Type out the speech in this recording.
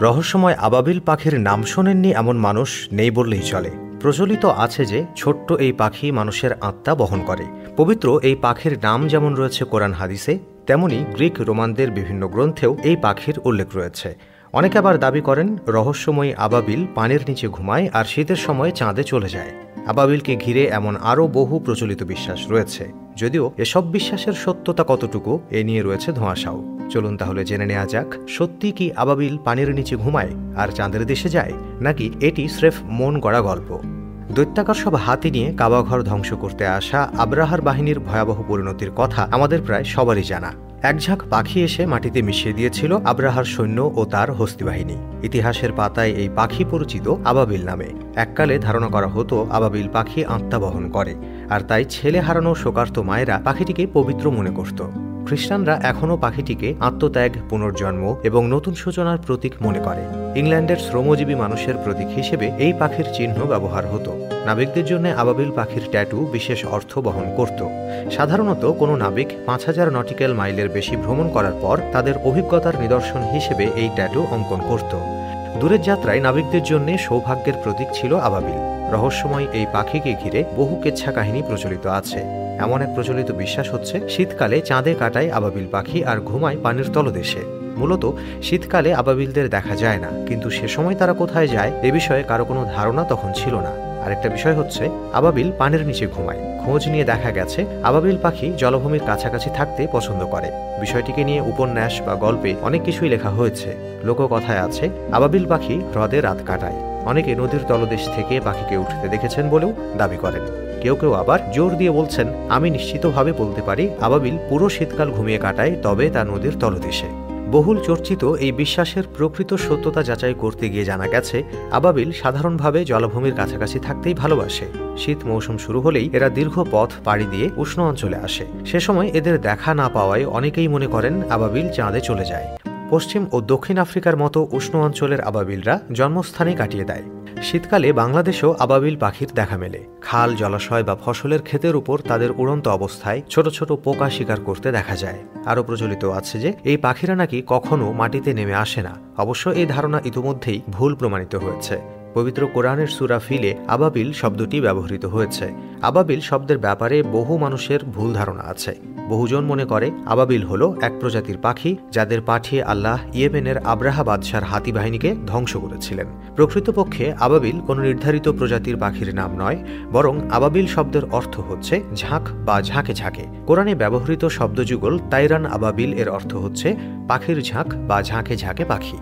রহস্যময় আবাবিল পাখির নাম শোনেননি এমন মানুষ নেই বললেই চলে। প্রচলিত আছে যে ছোট্ট এই পাখি মানুষের আত্মা বহন করে। পবিত্র এই পাখির নাম যেমন রয়েছে কোরআন হাদিসে, তেমনি গ্রিক রোমানদের বিভিন্ন গ্রন্থেও এই পাখির উল্লেখ রয়েছে। অনেকে আবার দাবি করেন রহস্যময়ী আবাবিল পানির নিচে ঘুমায় আর শীতের সময় চাঁদে চলে যায়। আবাবিলকে ঘিরে এমন আরও বহু প্রচলিত বিশ্বাস রয়েছে, যদিও এসব বিশ্বাসের সত্যতা কতটুকু এ নিয়ে রয়েছে ধোঁয়াশাও। চলুন তাহলে জেনে নেওয়া যাক, সত্যি কি আবাবিল পানির নিচে ঘুমায় আর চাঁদের দেশে যায়, নাকি এটি স্রেফ মন গড়া গল্প। দৈত্যাকার সব হাতি নিয়ে কাবাঘর ধ্বংস করতে আসা আব্রাহার বাহিনীর ভয়াবহ পরিণতির কথা আমাদের প্রায় সবারই জানা। এক ঝাঁক পাখি এসে মাটিতে মিশিয়ে দিয়েছিল আব্রাহার সৈন্য ও তার হস্তি বাহিনী। ইতিহাসের পাতায় এই পাখি পরিচিত আবাবিল নামে। এককালে ধারণা করা হতো আবাবিল পাখি আত্মা বহন করে, আর তাই ছেলে হারানো শোকার্ত মায়েরা পাখিটিকে পবিত্র মনে করত। খ্রিস্টানরা এখনও পাখিটিকে আত্মত্যাগ, পুনর্জন্ম এবং নতুন সূচনার প্রতীক মনে করে। ইংল্যান্ডের শ্রমজীবী মানুষের প্রতীক হিসেবে এই পাখির চিহ্ন ব্যবহার হতো। নাবিকদের জন্য আবাবিল পাখির ট্যাটু বিশেষ অর্থ বহন করত। সাধারণত কোনো নাবিক 5000 নটিক্যাল মাইলের বেশি ভ্রমণ করার পর তাদের অভিজ্ঞতার নিদর্শন হিসেবে এই ট্যাটু অঙ্কন করত। দূরের যাত্রায় নাবিকদের জন্য সৌভাগ্যের প্রতীক ছিল আবাবিল। রহস্যময় এই পাখিকে ঘিরে বহু কেচ্ছা কাহিনী প্রচলিত আছে। এমন এক প্রচলিত বিশ্বাস হচ্ছে, শীতকালে চাঁদে কাটায় আবাবিল পাখি আর ঘুমায় পানির তলদেশে। মূলত শীতকালে আবাবিলদের দেখা যায় না, কিন্তু সে সময় তারা কোথায় যায় এ বিষয়ে কারো কোনো ধারণা তখন ছিল না। আরেকটা বিষয় হচ্ছে, আবাবিল পানির নিচে ঘুমায়। খোঁজ নিয়ে দেখা গেছে আবাবিল পাখি জলভূমির কাছাকাছি থাকতে পছন্দ করে। বিষয়টিকে নিয়ে উপন্যাস বা গল্পে অনেক কিছুই লেখা হয়েছে। লোককথায় আছে আবাবিল পাখি হ্রদে রাত কাটায়। অনেকে নদীর তলদেশ থেকে পাখিকে উঠতে দেখেছেন বলেও দাবি করেন। কেউ কেউ আবার জোর দিয়ে বলছেন, আমি নিশ্চিতভাবে বলতে পারি আবাবিল পুরো শীতকাল ঘুমিয়ে কাটায়, তবে তা নদীর তলদেশে। বহুল চর্চিত এই বিশ্বাসের প্রকৃত সত্যতা যাচাই করতে গিয়ে জানা গেছে, আবাবিল সাধারণভাবে জলাভূমির কাছাকাছি থাকতেই ভালোবাসে। শীত মৌসুম শুরু হলেই এরা দীর্ঘ পথ পাড়ি দিয়ে উষ্ণ অঞ্চলে আসে। সে সময় এদের দেখা না পাওয়ায় অনেকেই মনে করেন আবাবিল চাঁদে চলে যায়। পশ্চিম ও দক্ষিণ আফ্রিকার মতো উষ্ণ অঞ্চলের আবাবিলরা জন্মস্থানে কাটিয়ে দেয়। শীতকালে বাংলাদেশেও আবাবিল পাখির দেখা মেলে। খাল, জলাশয় বা ফসলের ক্ষেতের উপর তাদের উড়ন্ত অবস্থায় ছোট ছোট পোকা শিকার করতে দেখা যায়। আরও প্রচলিত আছে যে এই পাখিরা নাকি কখনো মাটিতে নেমে আসে না। অবশ্য এই ধারণা ইতিমধ্যেই ভুল প্রমাণিত হয়েছে। পবিত্র কোরআনের সূরা ফিলে আবাবিল শব্দটি ব্যবহৃত হয়েছে। আবাবিল শব্দের ব্যাপারে বহু মানুষের ভুল ধারণা আছে। বহুজন মনে করে আবাবিল হলো এক প্রজাতির পাখি যাদের পাঠিয়ে আল্লাহ ইয়েমেনের আব্রাহা বাদশার হাতি বাহিনীকে ধ্বংস করেছিলেন। প্রকৃতপক্ষে আবাবিল কোনো নির্ধারিত প্রজাতির পাখির নাম নয়, বরং আবাবিল শব্দের অর্থ হচ্ছে ঝাঁক বা ঝাঁকে ঝাঁকে। কোরআনে ব্যবহৃত শব্দযুগল তাইরান আবাবিল এর অর্থ হচ্ছে পাখির ঝাঁক বা ঝাঁকে ঝাঁকে পাখি।